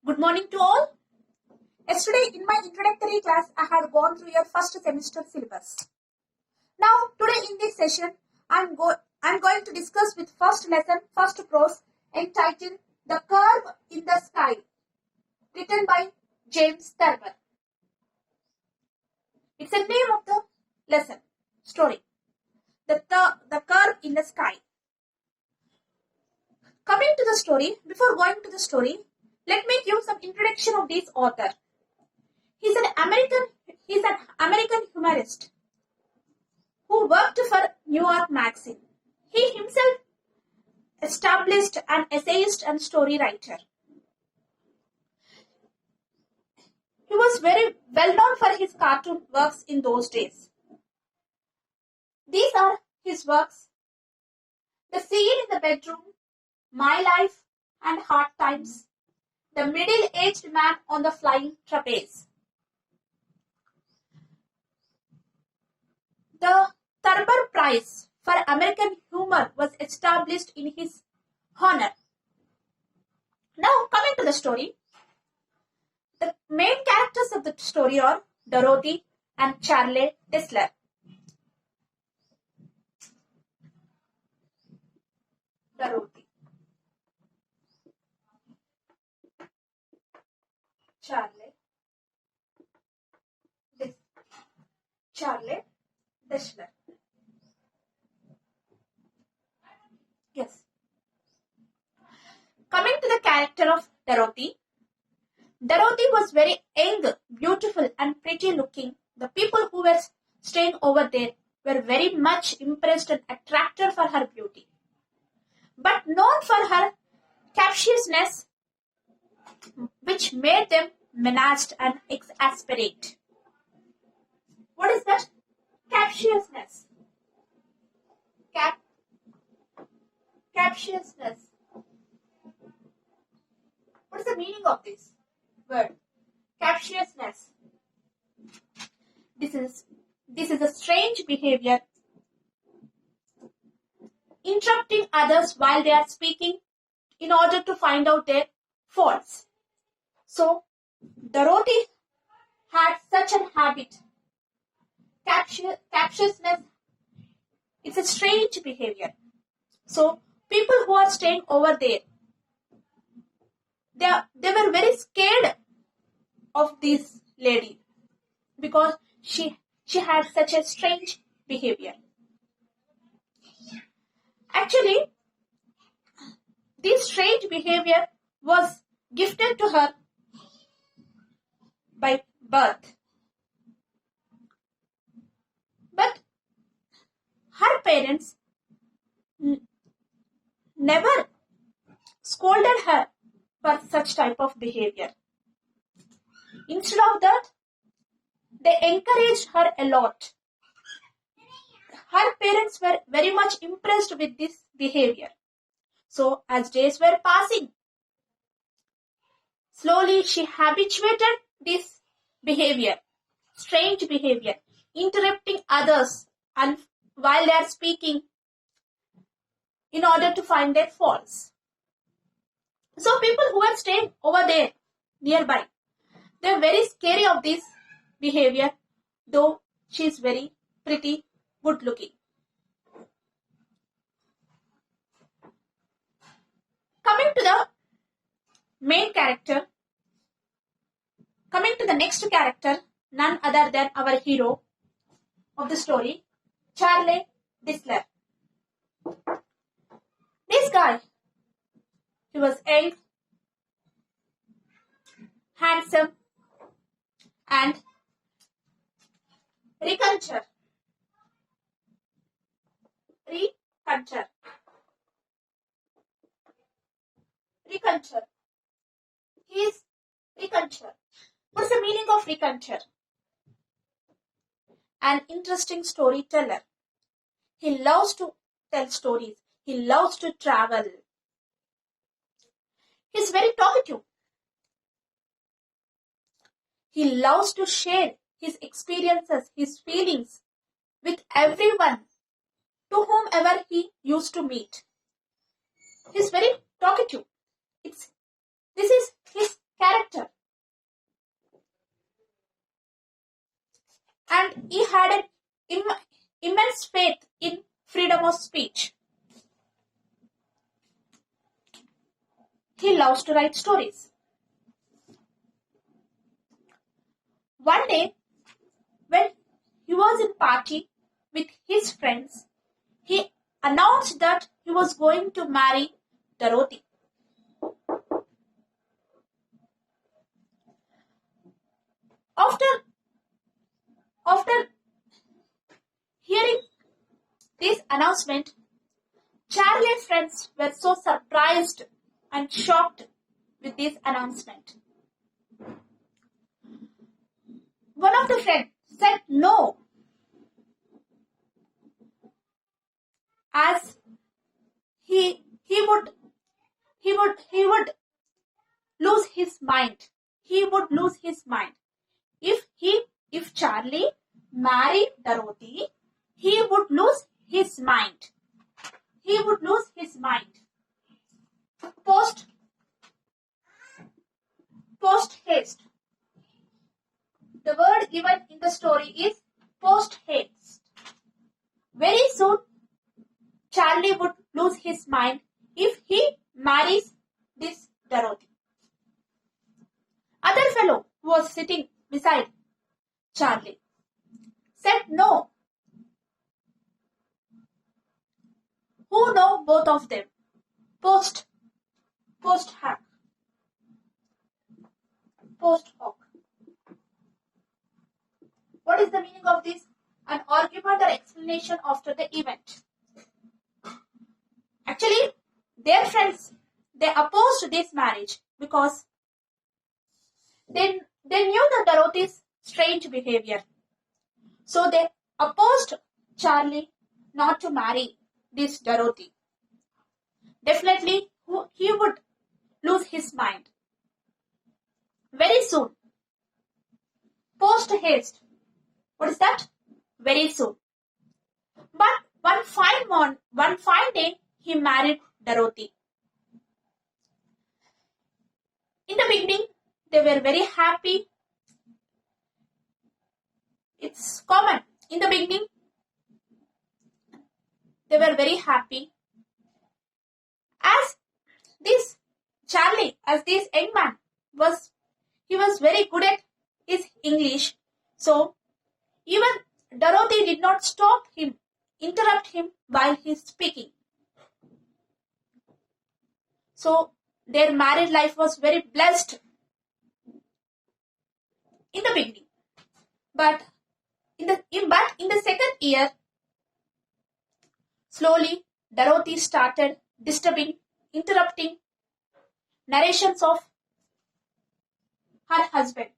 Good morning to all. Yesterday in my introductory class, I had gone through your first semester syllabus. Now, today in this session, I'm going to discuss with first lesson, first prose entitled The Curve in the Sky, written by James Thurber. It's the name of the lesson, story. The Curve in the Sky. Coming to the story, before going to the story, let me give some introduction of this author. He's an American humorist who worked for New York Magazine. He himself established an essayist and story writer. He was very well known for his cartoon works in those days. These are his works: The Scene in the Bedroom, My Life and Hard Times, The Middle-Aged Man on the Flying Trapeze. The Thurber Prize for American Humor was established in his honor. Now, coming to the story. The main characters of the story are Dorothy and Charlie Dessler. Dorothy, Charlie Dessler. Yes. Coming to the character of Dorothy. Dorothy was very young, beautiful and pretty looking. The people who were staying over there were very much impressed and attracted for her beauty, but known for her captiousness, which made them menaced and exasperate. What is that? Captiousness. Captiousness. What is the meaning of this word? Captiousness. This is a strange behavior, interrupting others while they are speaking in order to find out their faults. So, Dorothy had such an habit. Captiousness. It's a strange behavior. So, people who are staying over there, they were very scared of this lady because she had such a strange behavior. Actually, this strange behavior was gifted to her by birth. But her parents never scolded her for such type of behavior. Instead of that, they encouraged her a lot. Her parents were very much impressed with this behavior. So, as days were passing, slowly she habituated this behavior, strange behavior, interrupting others and while they are speaking in order to find their faults. So, people who are staying over there nearby, they are very scary of this behavior, though she is very pretty, good looking. Coming to the main character, coming to the next character, none other than our hero of the story, Charlie Dessler. This guy, he was young, handsome, and raconteur. He is raconteur. What's the meaning of raconteur? An interesting storyteller. He loves to tell stories. He loves to travel. He's very talkative. He loves to share his experiences, his feelings with everyone to whomever he used to meet. He's very talkative. This is his character. and he had an immense faith in freedom of speech. He loves to write stories. One day, when he was in party with his friends, he announced that he was going to marry Dorothy. After hearing this announcement, Charlie's friends were so surprised and shocked with this announcement. One of the friends said no, as he would lose his mind. He would lose his mind if Charlie married Dorothy. He would lose his mind. He would lose his mind. Post haste. The word given in the story is post haste. Very soon, Charlie would lose his mind if he marries this Dorothy. Other fellow who was sitting beside Charlie said no. Who know both of them? Post hoc. What is the meaning of this? An argument or explanation after the event. Actually, their friends, they opposed this marriage because they knew the Dorothy's strange behavior. So they opposed Charlie not to marry this Dorothy. Definitely, he would lose his mind. Very soon. Post haste. What is that? Very soon. But one fine day, he married Dorothy. In the beginning, they were very happy. It's common. In the beginning, they were very happy. As this Charlie, as this young man was very good at his English. So even Dorothy did not interrupt him while he is speaking. So their married life was very blessed in the beginning. But in the second year, slowly Dorothy started interrupting narrations of her husband,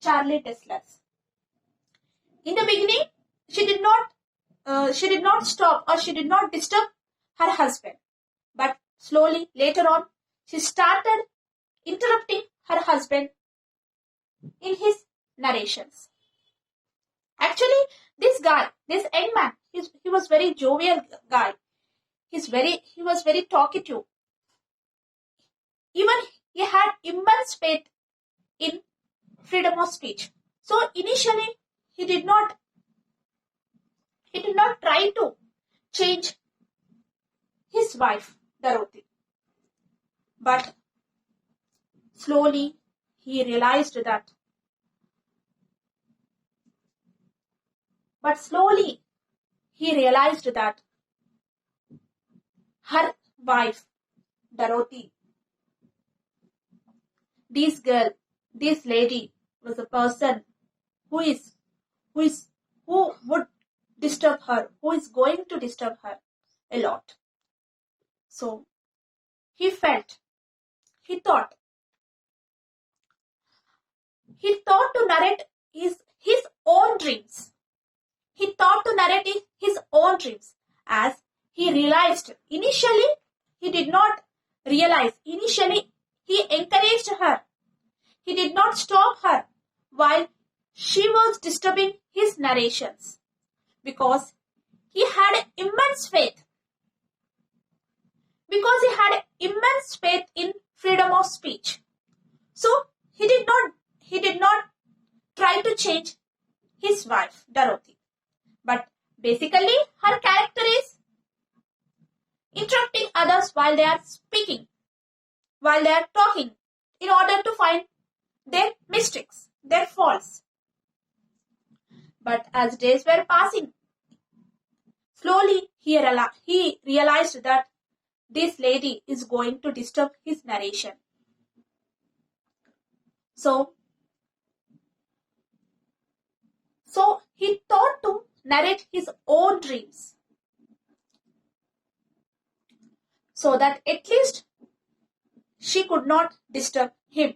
Charlie Tesler's. In the beginning, she did not stop or she did not disturb her husband. But slowly, later on, she started interrupting her husband in his narrations. Actually, this young man, he was very jovial guy. He was very talkative. Even he had immense faith in freedom of speech. So initially, he did not try to change his wife, Dorothy. But slowly, he realized that her wife, Dorothy, this lady was a person who would disturb her, who is going to disturb her a lot. So he thought to narrate his own dreams. He thought to narrate his own dreams, as he realized. Initially, he did not realize. Initially, he encouraged her. He did not stop her while she was disturbing his narrations, because he had immense faith. Because he had immense faith in freedom of speech. So he did not try to change his wife, Dorothy. But basically, her character is interrupting others while they are speaking, while they are talking, in order to find their mistakes, their faults. But as days were passing, slowly he realized that this lady is going to disturb his narration. So he thought to narrate his own dreams, so that at least she could not disturb him.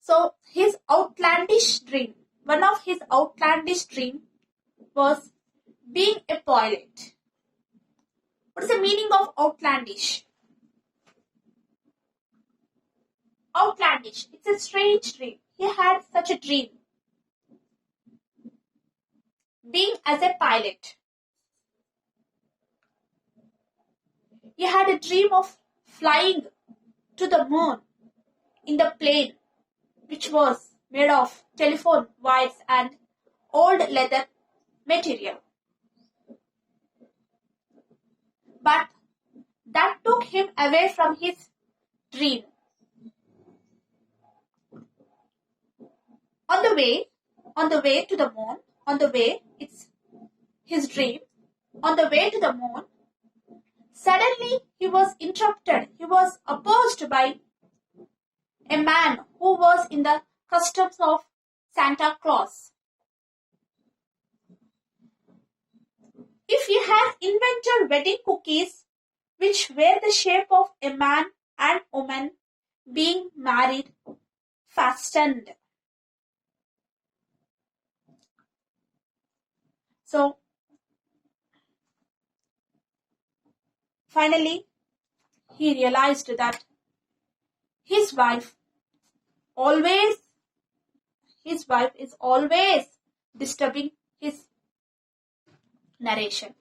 So his outlandish dream, one of his outlandish dream was being a pilot. What is the meaning of outlandish? Outlandish. It's a strange dream. He had such a dream. Being as a pilot. He had a dream of flying to the moon in the plane, which was made of telephone wires and old leather material. But that took him away from his dream. On the way to the moon, it's his dream. On the way to the moon, suddenly he was interrupted. He was opposed by a man who was in the customs of Santa Claus. If he had invented wedding cookies which were the shape of a man and woman being married, fastened. So finally he realized that his wife is always disturbing his narration.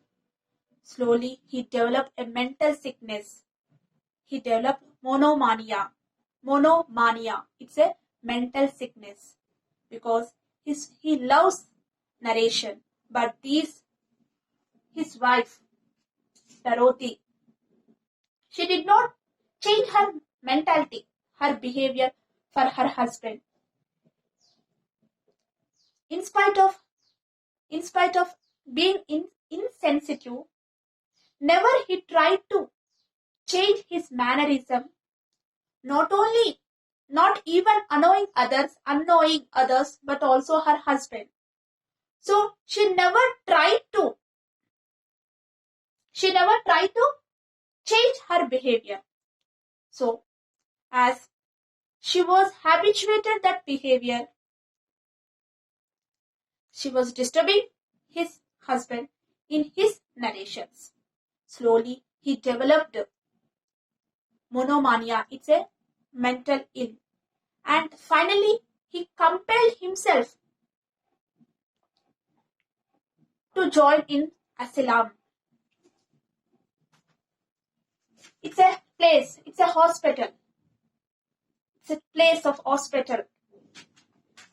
Slowly he developed a mental sickness. He developed monomania. It's a mental sickness because he loves narration, but his wife, Dorothy, she did not change her mentality, her behavior for her husband. In spite of being insensitive, never he tried to change his mannerism, not even annoying others, but also her husband. So she never tried to change her behavior. So as she was habituated that behavior, she was disturbing his husband in his narrations. Slowly he developed monomania. It's a mental ill. And finally he compelled himself to join in asylum. It's a place, it's a hospital. It's a place of hospital.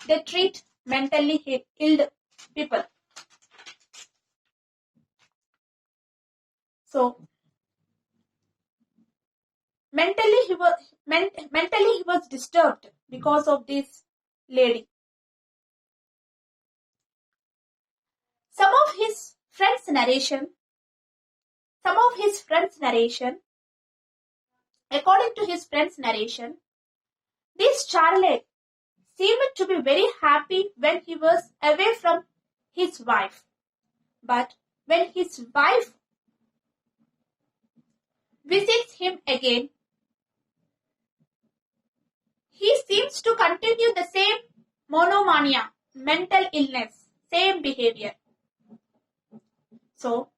They treat mentally ill people. So mentally he was disturbed because of this lady. Some of his friends' narration, according to his friends' narration, this Charlotte seemed to be very happy when he was away from his wife. But when his wife visits him again, he seems to continue the same monomania, mental illness, same behavior. So,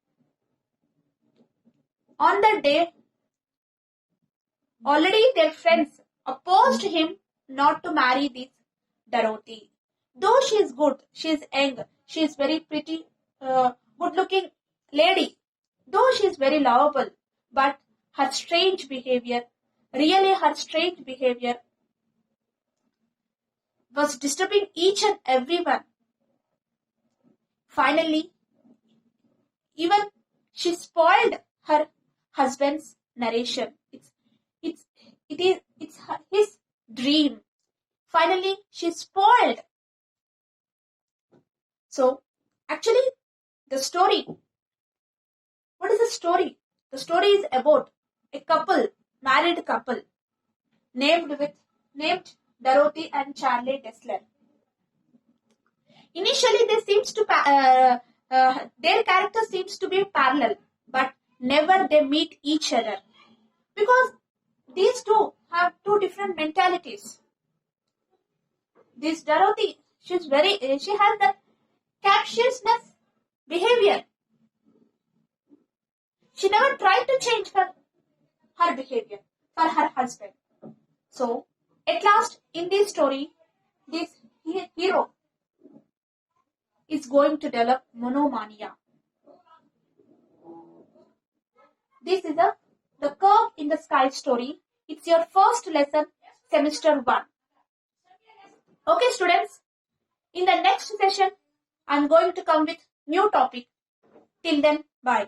on that day, already their friends opposed him not to marry this Dorothy. Though she is good, she is young, she is very pretty, good-looking lady. Though she is very lovable, but her strange behavior was disturbing each and everyone. Finally, even she spoiled her husband's narration. It's his dream. Finally, she spoiled. So, actually, the story. What is the story? The story is about a couple, married couple, named Dorothy and Charlie Dessler. Initially, their character seems to be parallel, but never they meet each other because these two have two different mentalities. This Dorothy, she has that captiousness behavior. She never tried to change her behavior for her husband. So, at last, in this story, this hero is going to develop monomania. This is the curve in the sky story. It's your first lesson, semester 1. Okay, students. In the next session, I'm going to come with new topic. Till then, bye.